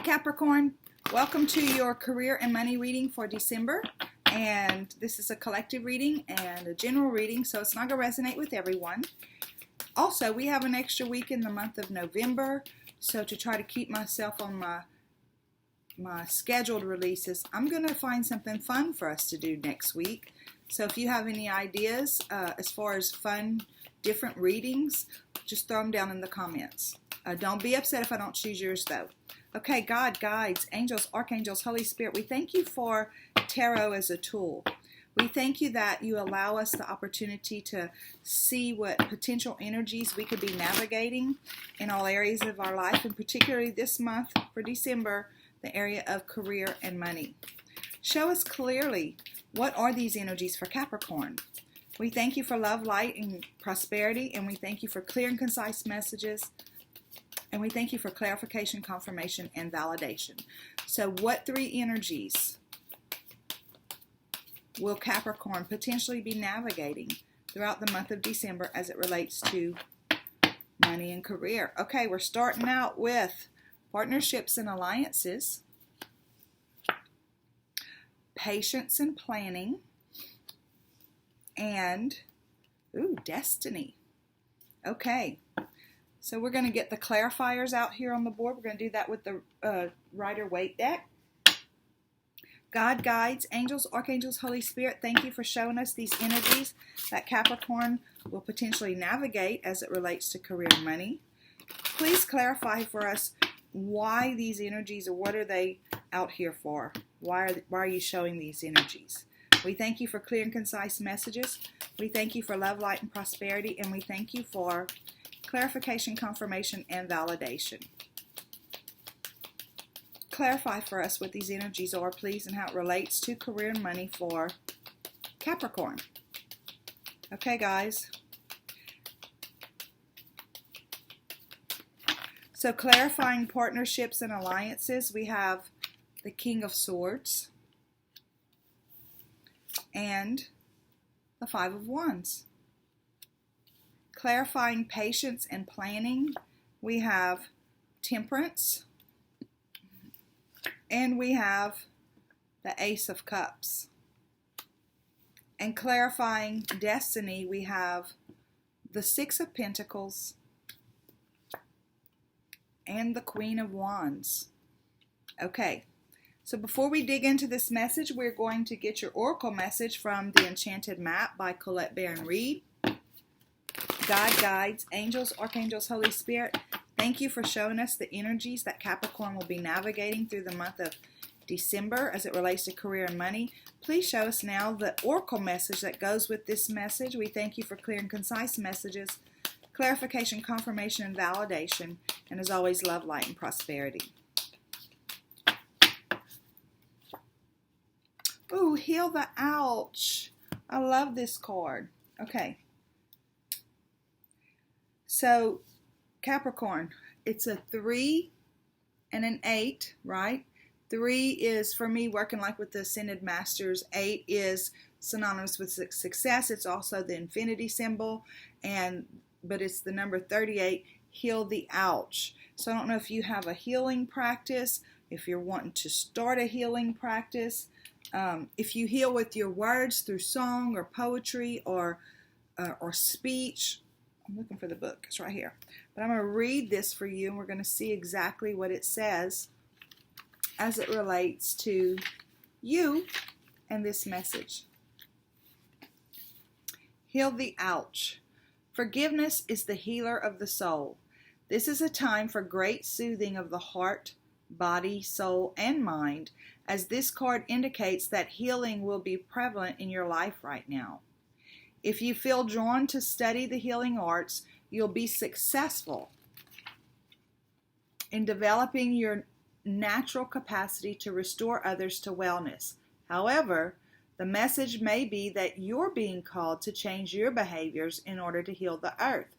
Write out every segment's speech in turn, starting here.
Capricorn, welcome to your career and money reading for December. And this is a collective reading and a general reading, so it's not going to resonate with everyone. Also, we have an extra week in the month of November, so to try to keep myself on my scheduled releases, I'm going to find something fun for us to do next week. So if you have any ideas as far as fun, different readings, just throw them down in the comments. Don't be upset if I don't choose yours, though. Okay, God, guides, angels, archangels, Holy Spirit, we thank you for tarot as a tool. We thank you that you allow us the opportunity to see what potential energies we could be navigating in all areas of our life, and particularly this month for December, the area of career and money. Show us clearly what are these energies for Capricorn. We thank you for love, light, and prosperity, and we thank you for clear and concise messages. And we thank you for clarification, confirmation, and validation. So what three energies will Capricorn potentially be navigating throughout the month of December as it relates to money and career? Okay, we're starting out with partnerships and alliances, patience and planning, and destiny. Okay. So we're going to get the clarifiers out here on the board. We're going to do that with the Rider-Waite deck. God, guides, angels, archangels, Holy Spirit, thank you for showing us these energies that Capricorn will potentially navigate as it relates to career and money. Please clarify for us why these energies, or what are they out here for? Why are you showing these energies? We thank you for clear and concise messages. We thank you for love, light, and prosperity. And we thank you for clarification, confirmation, and validation. Clarify for us what these energies are, please, and how it relates to career and money for Capricorn. Okay, guys. So clarifying partnerships and alliances, we have the King of Swords and the Five of Wands. Clarifying patience and planning, we have Temperance, and we have the Ace of Cups. And clarifying destiny, we have the Six of Pentacles and the Queen of Wands. Okay, so before we dig into this message, we're going to get your oracle message from The Enchanted Map by Colette Baron Reed. God, guides, angels, archangels, Holy Spirit, thank you for showing us the energies that Capricorn will be navigating through the month of December as it relates to career and money. Please show us now the oracle message that goes with this message. We thank you for clear and concise messages, clarification, confirmation, and validation, and as always, love, light, and prosperity. Ooh, heal the ouch. I love this card. Okay. So, Capricorn, it's a 3 and an 8, right? 3 is, for me, working like with the Ascended Masters. 8 is synonymous with success. It's also the infinity symbol, but it's the number 38, heal the ouch. So I don't know if you have a healing practice, if you're wanting to start a healing practice, if you heal with your words through song or poetry or speech. I'm looking for the book. It's right here. But I'm going to read this for you, and we're going to see exactly what it says as it relates to you and this message. Heal the ouch. Forgiveness is the healer of the soul. This is a time for great soothing of the heart, body, soul, and mind, as this card indicates that healing will be prevalent in your life right now. If you feel drawn to study the healing arts, you'll be successful in developing your natural capacity to restore others to wellness. However, the message may be that you're being called to change your behaviors in order to heal the earth.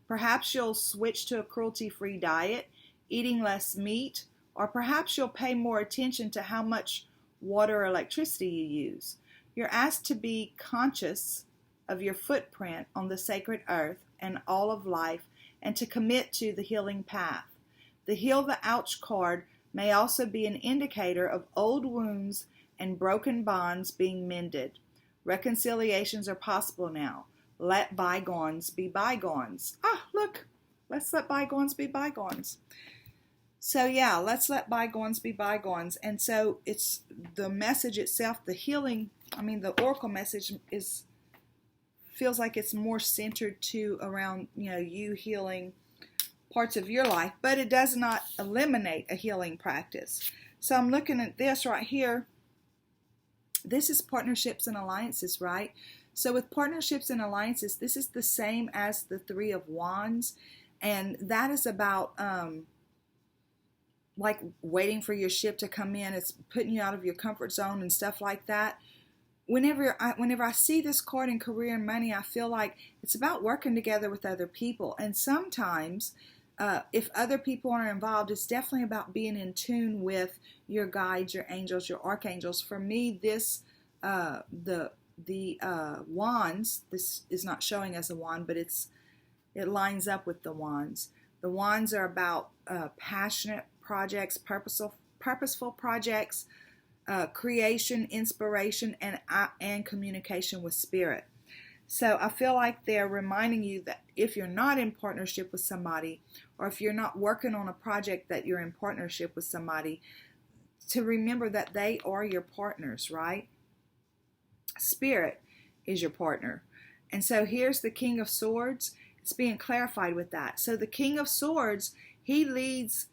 Perhaps you'll switch to a cruelty-free diet, eating less meat, or perhaps you'll pay more attention to how much water or electricity you use. You're asked to be conscious of your footprint on the sacred earth and all of life, and to commit to the healing path. The Heal the Ouch card may also be an indicator of old wounds and broken bonds being mended. Reconciliations are possible now. Let bygones be bygones. Look, let's let bygones be bygones. So yeah, let's let bygones be bygones. And so it's the message itself, the healing, the oracle message feels like it's more centered to around, you healing parts of your life, but it does not eliminate a healing practice. So I'm looking at this right here. This is partnerships and alliances, right? So with partnerships and alliances, this is the same as the Three of Wands, and that is about like waiting for your ship to come in. It's putting you out of your comfort zone and stuff like that. Whenever I see this card in career and money, I feel like it's about working together with other people. And sometimes, if other people are involved, it's definitely about being in tune with your guides, your angels, your archangels. For me, this the wands. This is not showing as a wand, but it lines up with the wands. The wands are about passionate projects, purposeful projects, creation, inspiration, and communication with spirit. So I feel like they're reminding you that if you're not in partnership with somebody, or if you're not working on a project that you're in partnership with somebody, to remember that they are your partners, right? Spirit is your partner. And so here's the King of Swords. It's being clarified with that. So the King of Swords, he leads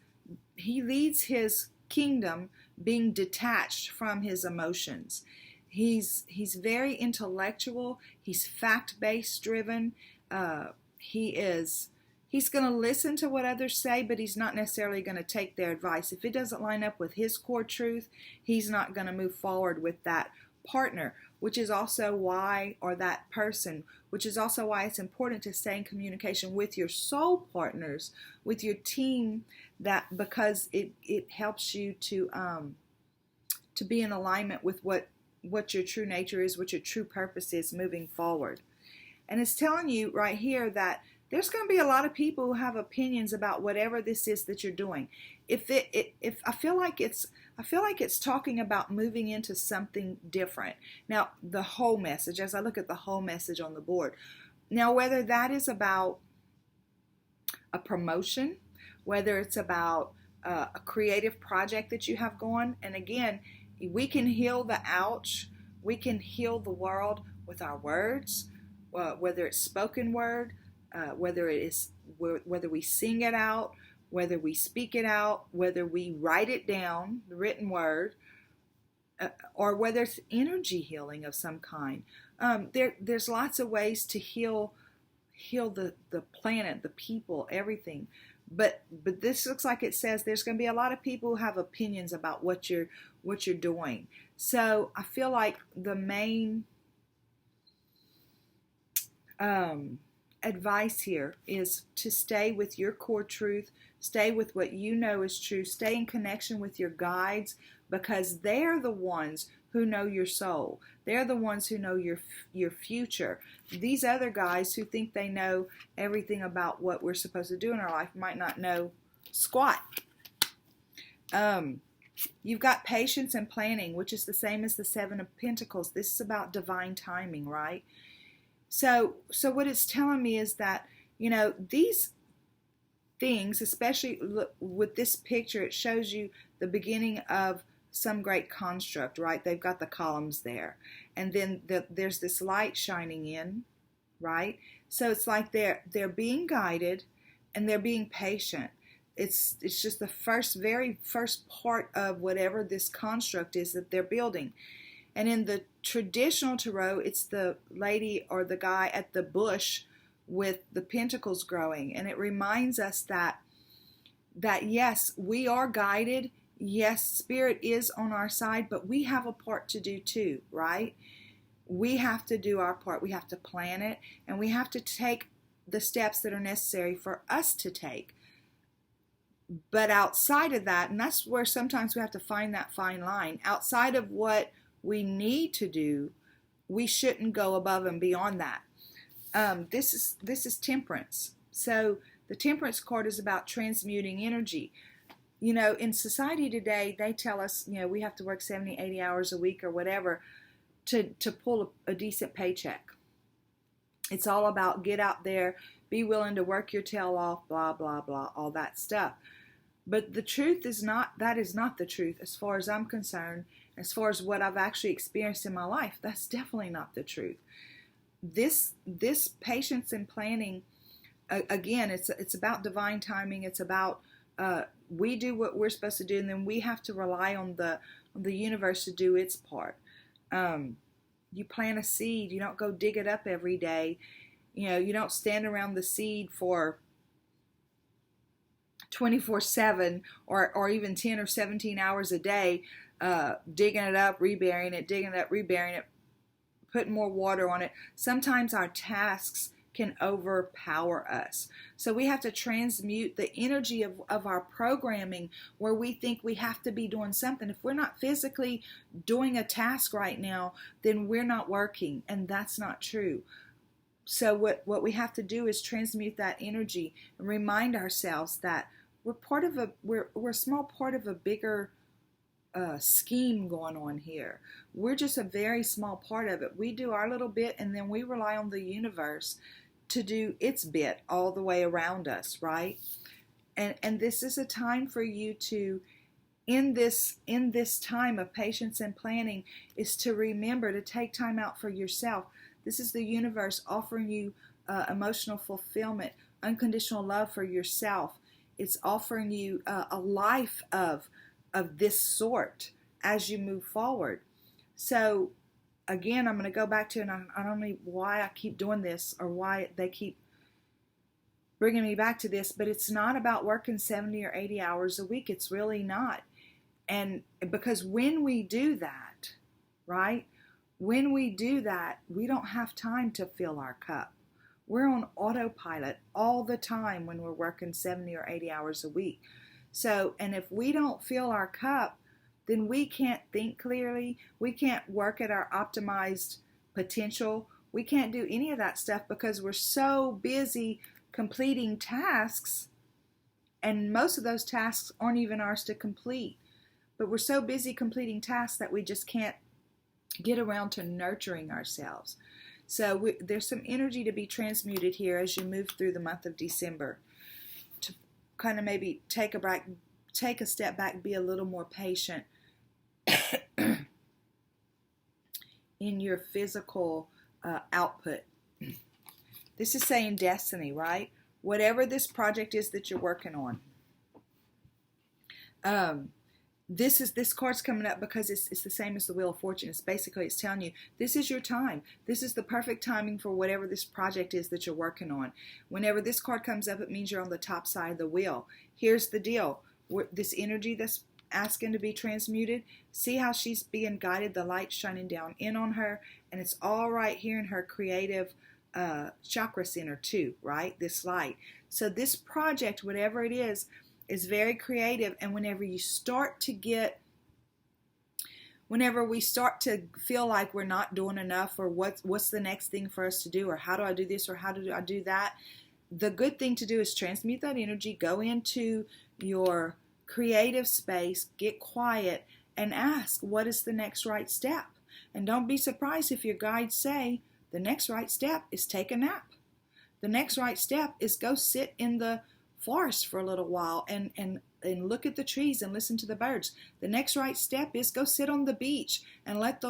his kingdom being detached from his emotions. He's very intellectual. He's fact-based driven. He's going to listen to what others say, but he's not necessarily going to take their advice. If it doesn't line up with his core truth, he's not going to move forward with that partner, which is also why, or that person, which is also why it's important to stay in communication with your soul partners, with your team, because it helps you to be in alignment with what your true nature is, what your true purpose is moving forward. And it's telling you right here that there's going to be a lot of people who have opinions about whatever this is that you're doing. If I feel like it's talking about moving into something different. Now, the whole message, as I look at the whole message on the board, now whether that is about a promotion, whether it's about a creative project that you have going, and again, we can heal the ouch, we can heal the world with our words, whether it's spoken word, whether we sing it out, whether we speak it out, whether we write it down, the written word, or whether it's energy healing of some kind. There's lots of ways to heal the planet, the people, everything. But this looks like it says there's going to be a lot of people who have opinions about what you're doing. So I feel like the main advice here is to stay with your core truth, stay with what you know is true, stay in connection with your guides, because they're the ones who know your soul. They're the ones who know your future. These other guys who think they know everything about what we're supposed to do in our life might not know squat. You've got patience and planning, which is the same as the Seven of Pentacles. This is about divine timing, right? So what it's telling me is that, these things, especially with this picture, it shows you the beginning of some great construct, right? They've got the columns there. And then there's this light shining in, right? So it's like they're being guided and they're being patient. It's just the very first part of whatever this construct is that they're building. And in the traditional tarot, it's the lady or the guy at the bush with the pentacles growing. And it reminds us that yes, we are guided. Yes, spirit is on our side, but we have a part to do too, right? We have to do our part. We have to plan it, and we have to take the steps that are necessary for us to take. But outside of that, and that's where sometimes we have to find that fine line, outside of what we need to do, we shouldn't go above and beyond that. This is temperance. So the temperance card is about transmuting energy. in society today, they tell us, we have to work 70, 80 hours a week or whatever to pull a decent paycheck. It's all about get out there, be willing to work your tail off, blah, blah, blah, all that stuff. But the truth is that is not the truth as far as I'm concerned, as far as what I've actually experienced in my life. That's definitely not the truth. This patience and planning, again, it's about divine timing. It's about we do what we're supposed to do, and then we have to rely on the universe to do its part. You plant a seed. You don't go dig it up every day. You don't stand around the seed for 24/7 or even 10 or 17 hours a day, digging it up, reburying it, digging it up, reburying it, putting more water on it. Sometimes our tasks can overpower us. So we have to transmute the energy of our programming where we think we have to be doing something. If we're not physically doing a task right now, then we're not working, and that's not true. So what we have to do is transmute that energy and remind ourselves that we're a small part of a bigger scheme going on here. We're just a very small part of it. We do our little bit, and then we rely on the universe to do its bit all the way around us, right? And this is a time for you to, in this time of patience and planning, is to remember to take time out for yourself. This is the universe offering you emotional fulfillment, unconditional love for yourself. It's offering you a life of this sort as you move forward. So again, I'm going to go back to, and I don't know why I keep doing this or why they keep bringing me back to this, but it's not about working 70 or 80 hours a week. It's really not. And because when we do that, right, when we do that, we don't have time to fill our cup. We're on autopilot all the time when we're working 70 or 80 hours a week. So, and if we don't fill our cup, then we can't think clearly. We can't work at our optimized potential. We can't do any of that stuff because we're so busy completing tasks, and most of those tasks aren't even ours to complete. But we're so busy completing tasks that we just can't get around to nurturing ourselves. So there's some energy to be transmuted here as you move through the month of December, to kind of maybe take a step back, be a little more patient in your physical output. This is saying destiny, right? Whatever this project is that you're working on. This card's coming up because it's the same as the Wheel of Fortune. It's telling you this is your time. This is the perfect timing for whatever this project is that you're working on. Whenever this card comes up, it means you're on the top side of the wheel. Here's the deal. This energy that's asking to be transmuted, see how she's being guided, the light shining down in on her, and it's all right here in her creative chakra center too, right? This light. So this project, whatever it is very creative, and whenever we start to feel like we're not doing enough, or what's the next thing for us to do, or how do I do this, or how do I do that, the good thing to do is transmute that energy, go into your creative space, get quiet, and ask, what is the next right step? And don't be surprised if your guides say, the next right step is take a nap. The next right step is go sit in the forest for a little while and look at the trees and listen to the birds. The next right step is go sit on the beach and let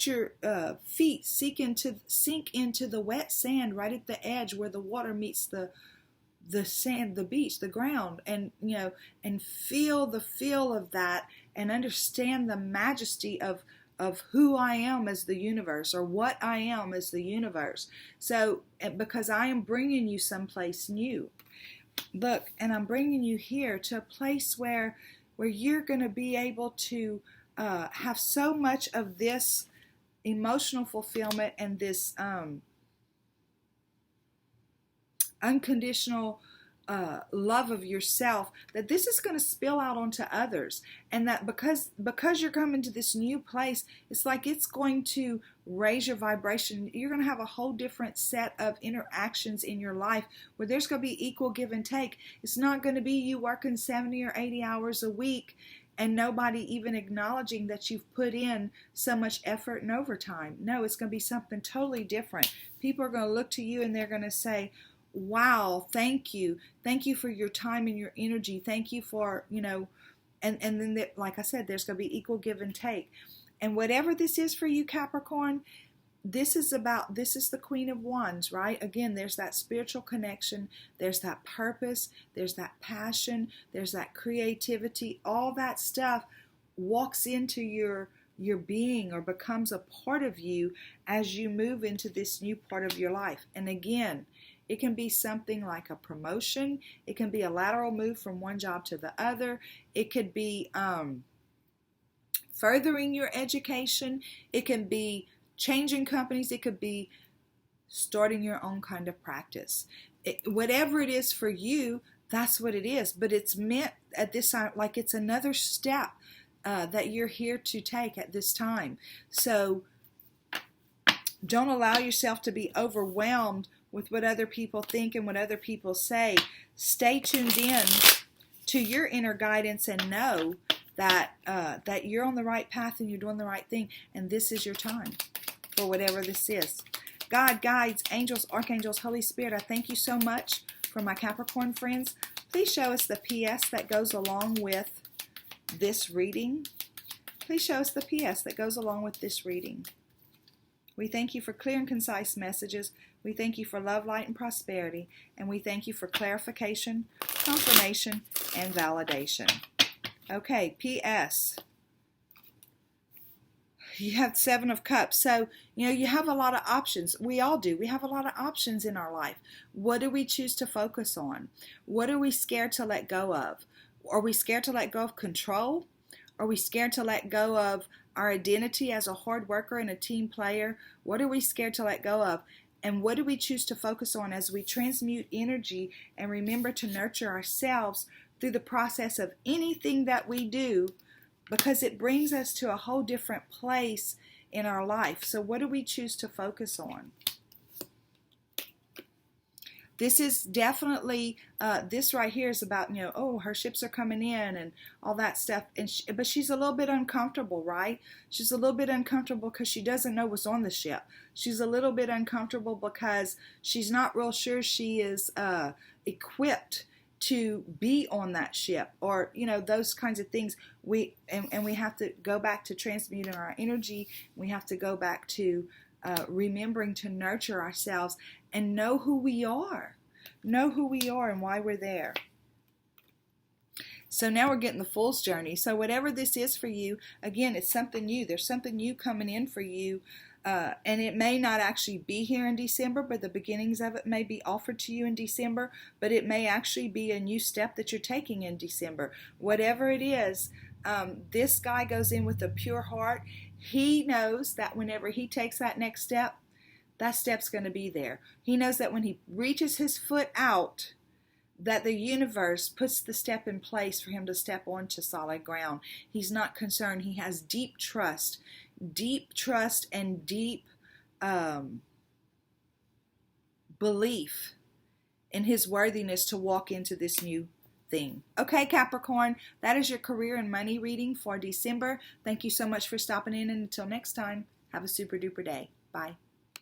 your feet sink into the wet sand right at the edge where the water meets the sand, the beach, the ground, and feel the feel of that, and understand the majesty of who I am as the universe, or what I am as the universe. So, because I am bringing you someplace new. Look, and I'm bringing you here to a place where you're going to be able to have so much of this emotional fulfillment and this unconditional love of yourself, that this is going to spill out onto others, and that because you're coming to this new place, it's like it's going to raise your vibration. You're going to have a whole different set of interactions in your life where there's going to be equal give and take. It's not going to be you working 70 or 80 hours a week and nobody even acknowledging that you've put in so much effort and overtime. No, it's going to be something totally different. People are going to look to you and they're going to say, wow, thank you. Thank you for your time and your energy. Thank you for, and then, like I said, there's going to be equal give and take. And whatever this is for you, Capricorn, this is the Queen of Wands, right? Again, there's that spiritual connection. There's that purpose. There's that passion. There's that creativity. All that stuff walks into your being or becomes a part of you as you move into this new part of your life. And again, it can be something like a promotion. It can be a lateral move from one job to the other. It could be furthering your education. It can be changing companies. It could be starting your own kind of practice. Whatever it is for you, that's what it is. But it's meant at this time, like it's another step that you're here to take at this time. So don't allow yourself to be overwhelmed with what other people think and what other people say. Stay tuned in to your inner guidance and know that that you're on the right path and you're doing the right thing. And this is your time for whatever this is. God, guides, angels, archangels, Holy Spirit, I thank you so much for my Capricorn friends. Please show us the PS that goes along with this reading. Please show us the PS that goes along with this reading. We thank you for clear and concise messages. We thank you for love, light, and prosperity. And we thank you for clarification, confirmation, and validation. Okay, PS. You have 7 of Cups. So, you have a lot of options. We all do. We have a lot of options in our life. What do we choose to focus on? What are we scared to let go of? Are we scared to let go of control? Are we scared to let go of our identity as a hard worker and a team player? What are we scared to let go of? And what do we choose to focus on as we transmute energy and remember to nurture ourselves through the process of anything that we do, because it brings us to a whole different place in our life. So what do we choose to focus on? This is definitely, this right here is about, her ships are coming in and all that stuff. But she's a little bit uncomfortable, right? She's a little bit uncomfortable because she doesn't know what's on the ship. She's a little bit uncomfortable because she's not real sure she is equipped to be on that ship, or those kinds of things. We have to go back to transmuting our energy. We have to go back to remembering to nurture ourselves and know who we are and why we're there. So now we're getting the Fool's Journey. So whatever this is for you, again, it's something new. There's something new coming in for you. And it may not actually be here in December, but the beginnings of it may be offered to you in December, but it may actually be a new step that you're taking in December. Whatever it is, this guy goes in with a pure heart. He knows that whenever he takes that next step, that step's going to be there. He knows that when he reaches his foot out, that the universe puts the step in place for him to step onto solid ground. He's not concerned. He has deep trust and deep belief in his worthiness to walk into this new thing. Okay, Capricorn, that is your career and money reading for December. Thank you so much for stopping in, and until next time, have a super duper day. Bye.